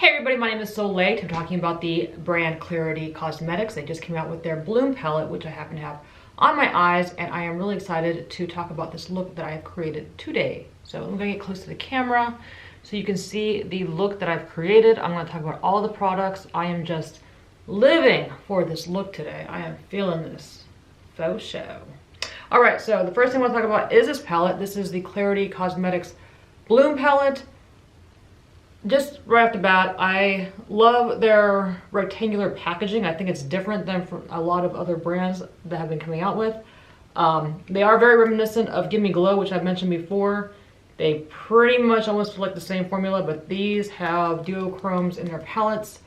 Hey everybody, my name is Soleil. I'm talking about the brand Klarity Cosmetics. They just came out with their Bloom palette, which I happen to have on my eyes, and I am really excited to talk about this look that I have created today. So I'm gonna get close to the camera so you can see the look that I've created. I'm gonna talk about all the products. I am just living for this look today. I am feeling this faux show. All right, so the first thing I wanna talk about is this palette. This is the Klarity Cosmetics Bloom palette. Just right off the bat, I love their rectangular packaging. I think it's different than from a lot of other brands that have been coming out with. They are very reminiscent of Gimme Glow, which I've mentioned before. They pretty much almost feel like the same formula, but these have duochromes in their palettes.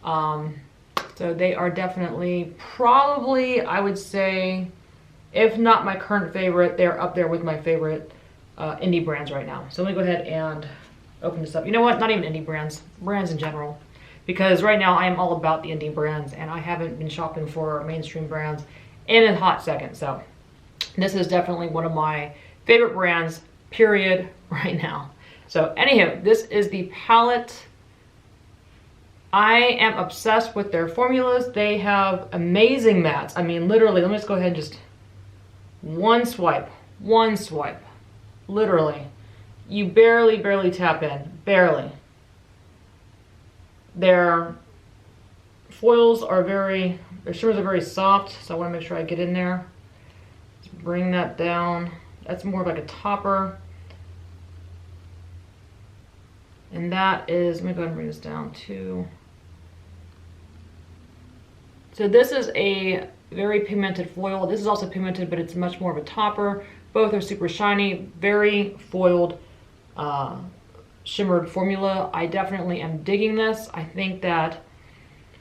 So they are definitely probably, I would say, if not my current favorite, they're up there with my favorite indie brands right now. So let me go ahead and open this up. You know what? Not even indie brands, brands in general. Because right now I am all about the indie brands and I haven't been shopping for mainstream brands in a hot second. So this is definitely one of my favorite brands, period, right now. So anywho, this is the palette. I am obsessed with their formulas. They have amazing mattes. I mean, literally, let me just go ahead and just one swipe, literally. You barely tap in, barely. Their foils are their shimmers are very soft, so I want to make sure I get in there. Just bring that down. That's more like a topper. And that is, let me go ahead and bring this down too. So this is a very pigmented foil. This is also pigmented, but it's much more of a topper. Both are super shiny, very foiled. Shimmered formula. I definitely am digging this. I think that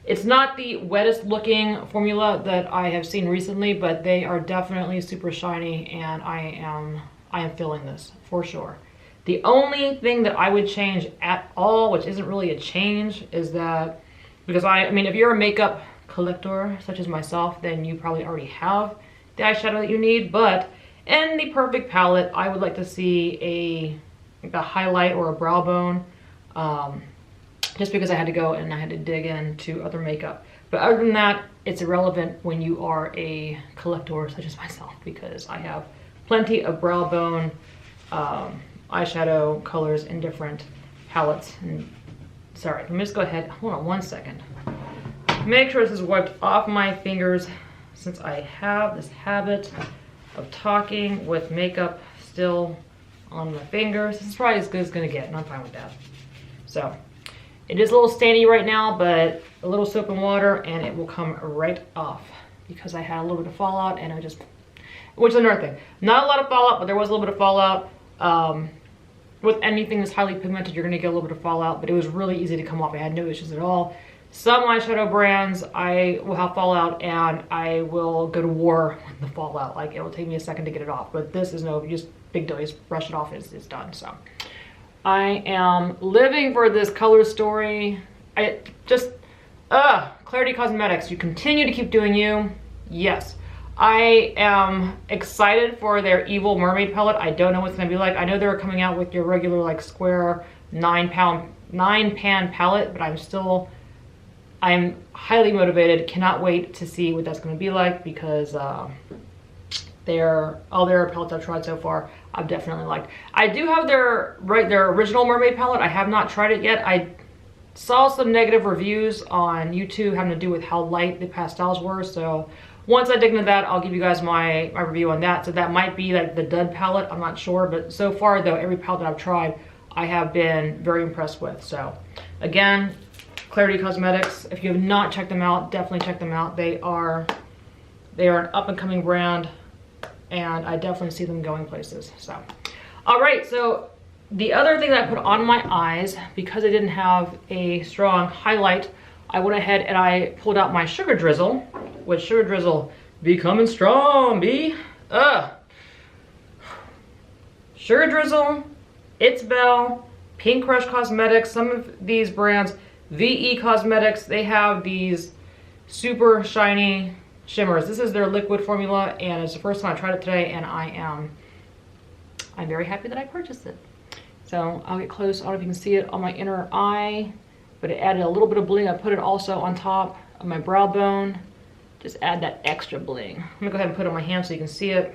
it's not the wettest looking formula that I have seen recently, but they are definitely super shiny and I am feeling this for sure. The only thing that I would change at all, which isn't really a change, is that because I mean if you're a makeup collector such as myself, then you probably already have the eyeshadow that you need, but in the perfect palette I would like to see a highlight or a brow bone, just because I had to go and I had to dig into other makeup. But other than that, it's irrelevant when you are a collector such as myself, because I have plenty of brow bone eyeshadow colors in different palettes. And sorry, let me just go ahead, hold on one second. Make sure this is wiped off my fingers, since I have this habit of talking with makeup still on my fingers. This is probably as good as it's gonna get, and I'm fine with that. So it is a little stainy right now, but a little soap and water and it will come right off, because I had a little bit of fallout and which is another thing. Not a lot of fallout, but there was a little bit of fallout. With anything that's highly pigmented, you're gonna get a little bit of fallout, but it was really easy to come off. I had no issues at all. Some eyeshadow brands, I will have fallout and I will go to war with the fallout. Like, it will take me a second to get it off, but this is no, just big deal. You just brush it off, it's done. So I am living for this color story. Klarity Cosmetics, you continue to keep doing you. Yes, I am excited for their Evil Mermaid palette. I don't know what's gonna be like. I know they're coming out with your regular like square 9-pan palette, but I'm highly motivated. Cannot wait to see what that's going to be like, because all their palettes I've tried so far, I've definitely liked. I do have their original mermaid palette. I have not tried it yet. I saw some negative reviews on YouTube having to do with how light the pastels were. So once I dig into that, I'll give you guys my review on that. So that might be like the dud palette. I'm not sure, but so far though, every palette that I've tried, I have been very impressed with. So again, Klarity Cosmetics, if you have not checked them out, definitely check them out. They are an up and coming brand and I definitely see them going places. So all right, so the other thing that I put on my eyes, because I didn't have a strong highlight, I went ahead and I pulled out my Sugar Drizzle, which Sugar Drizzle be coming strong, B. Sugar Drizzle, It's Belle, Pink Crush Cosmetics, some of these brands, VE Cosmetics, they have these super shiny shimmers. This is their liquid formula and it's the first time I tried it today, and I'm very happy that I purchased it. So I'll get close. I don't know if you can see it on my inner eye. but it added a little bit of bling. I put it also on top of my brow bone. Just add that extra bling. I'm gonna go ahead and put it on my hand so you can see it.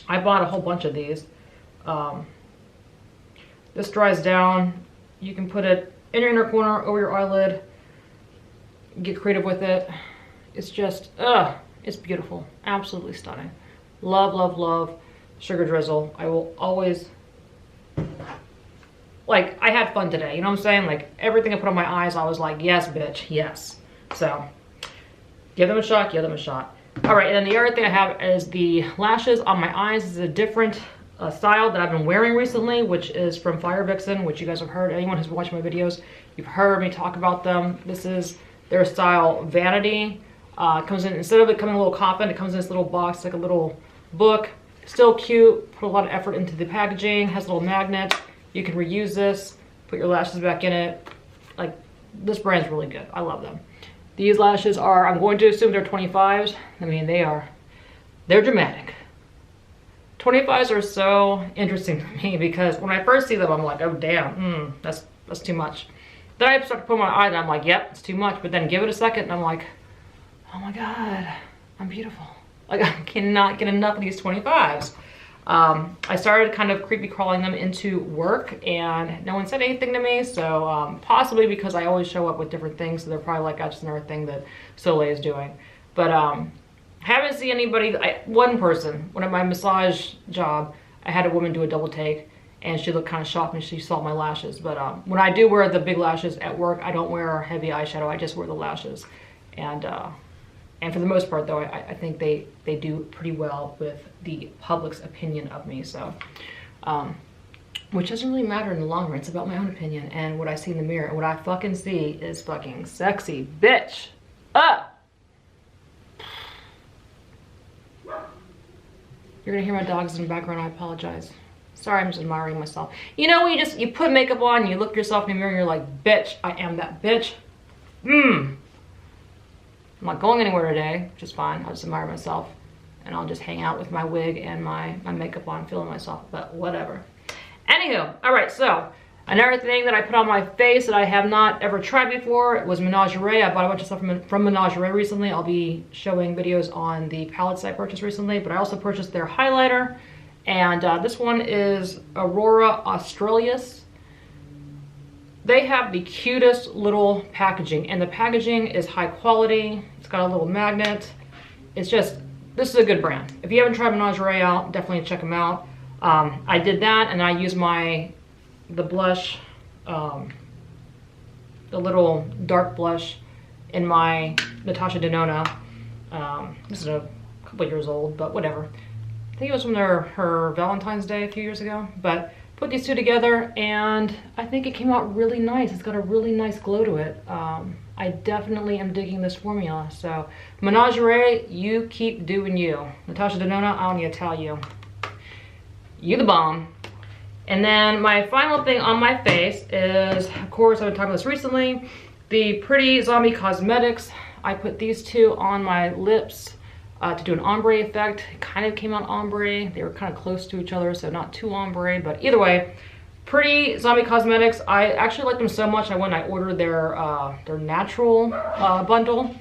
I bought a whole bunch of these. This dries down. You can put it in your inner corner, over your eyelid. Get creative with it. It's just, it's beautiful. Absolutely stunning. Love, love, love sugar drizzle. I will always, like, I had fun today. You know what I'm saying? Like, everything I put on my eyes, I was like, yes, bitch, yes. So, give them a shot, give them a shot. All right, and then the other thing I have is the lashes on my eyes. This is a different style that I've been wearing recently, which is from Firevixen, which you guys have heard. Anyone who's watched my videos, you've heard me talk about them. This is their style Vanity. It comes in, instead of it coming in a little coffin, it comes in this little box, like a little book. Still cute, put a lot of effort into the packaging, has a little magnet. You can reuse this, put your lashes back in it. Like, this brand's really good. I love them. These lashes are, I'm going to assume they're 25s. I mean, they're dramatic. 25s are so interesting to me because when I first see them, I'm like, oh damn, that's too much. Then I start to put them on my eye and I'm like, yep, it's too much. But then give it a second and I'm like, oh my God, I'm beautiful. Like, I cannot get enough of these 25s. I started kind of creepy crawling them into work and no one said anything to me. So possibly because I always show up with different things. So they're probably like, that's just another thing that Soleil is doing. But haven't seen anybody, one person, when at my massage job, I had a woman do a double take and she looked kind of shocked when she saw my lashes. But when I do wear the big lashes at work, I don't wear heavy eyeshadow, I just wear the lashes. And for the most part though, I think they do pretty well with the public's opinion of me, so. Which doesn't really matter in the long run, it's about my own opinion and what I see in the mirror. And what I fucking see is fucking sexy, bitch. You're gonna hear my dogs in the background, I apologize. Sorry, I'm just admiring myself. You know when you put makeup on, you look yourself in the mirror and you're like, bitch, I am that bitch. I'm not going anywhere today, which is fine. I'll just admire myself and I'll just hang out with my wig and my makeup on, feeling myself, but whatever. Anywho, all right, so another thing that I put on my face that I have not ever tried before, it was Menagerie. I bought a bunch of stuff from Menagerie recently. I'll be showing videos on the palettes I purchased recently, but I also purchased their highlighter. And this one is Aurora Australis. They have the cutest little packaging and the packaging is high quality. It's got a little magnet. It's just, this is a good brand. If you haven't tried Menagerie out, definitely check them out. I did that and I used the blush, the little dark blush in my Natasha Denona. This is a couple years old, but whatever. I think it was from her Valentine's Day a few years ago, but put these two together and I think it came out really nice. It's got a really nice glow to it. I definitely am digging this formula. So Menagerie, you keep doing you. Natasha Denona, I don't need to tell you. You the bomb. And then my final thing on my face is, of course, I've been talking about this recently, the Pretty Zombie Cosmetics. I put these two on my lips to do an ombre effect. It kind of came out ombre. They were kind of close to each other, so not too ombre, but either way, Pretty Zombie Cosmetics. I actually like them so much, I went and I ordered their natural bundle.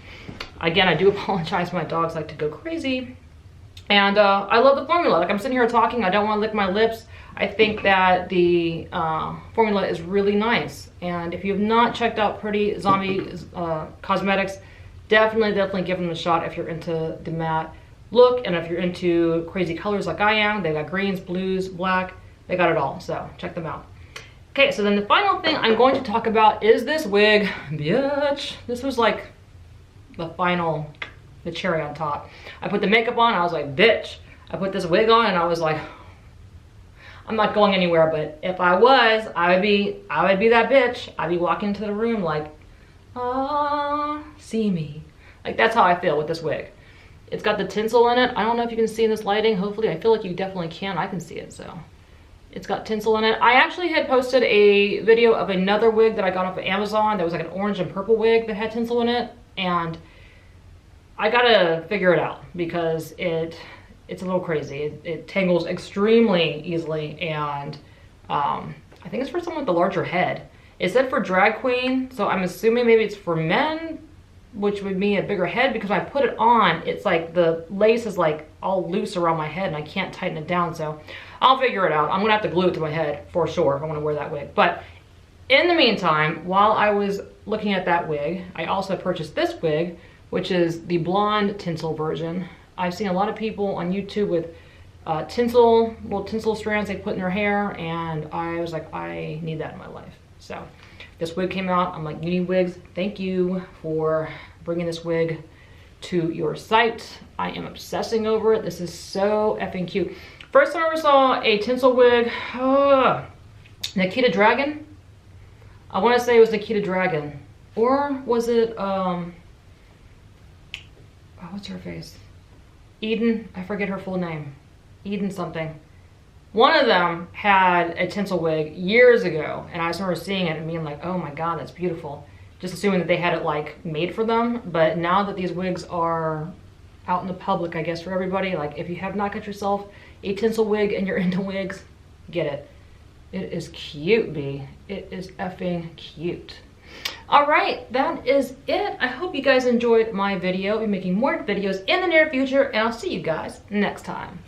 Again, I do apologize, my dogs like to go crazy. And I love the formula. Like, I'm sitting here talking, I don't want to lick my lips. I think that the formula is really nice. And if you have not checked out Pretty Zombie Cosmetics, definitely give them a shot if you're into the matte look and if you're into crazy colors like I am. They got greens, blues, black, they got it all, so check them out. Okay, so then the final thing I'm going to talk about is this wig, bitch. This was like the cherry on top. I put the makeup on, I was like, bitch. I put this wig on and I was like, I'm not going anywhere, but if I was, I would be that bitch. I'd be walking into the room like, ah, see me. Like, that's how I feel with this wig. It's got the tinsel in it. I don't know if you can see in this lighting. Hopefully, I feel like you definitely can. I can see it, so. It's got tinsel in it. I actually had posted a video of another wig that I got off of Amazon. That was like an orange and purple wig that had tinsel in it. And I gotta figure it out because it's a little crazy. It tangles extremely easily. And I think it's for someone with a larger head. It said for drag queen, so I'm assuming maybe it's for men, which would mean a bigger head, because when I put it on, it's like the lace is like all loose around my head and I can't tighten it down, so I'll figure it out. I'm gonna have to glue it to my head for sure if I wanna wear that wig. But in the meantime, while I was looking at that wig, I also purchased this wig, which is the blonde tinsel version. I've seen a lot of people on YouTube with tinsel, little tinsel strands they put in their hair, and I was like, I need that in my life. So this wig came out. I'm like, Uniwigs, thank you for bringing this wig to your site. I am obsessing over it. This is so effing cute. First time I ever saw a tinsel wig, Nikita Dragon. I want to say it was Nikita Dragon, or was it what's her face? Eden, I forget her full name. Eden something. One of them had a tinsel wig years ago, and I just remember seeing it and being like, oh my god, that's beautiful. Just assuming that they had it like made for them. But now that these wigs are out in the public, I guess for everybody, like if you have not got yourself a tinsel wig and you're into wigs, get it. It is cute, B. It is effing cute. All right, that is it. I hope you guys enjoyed my video. I'll be making more videos in the near future, and I'll see you guys next time.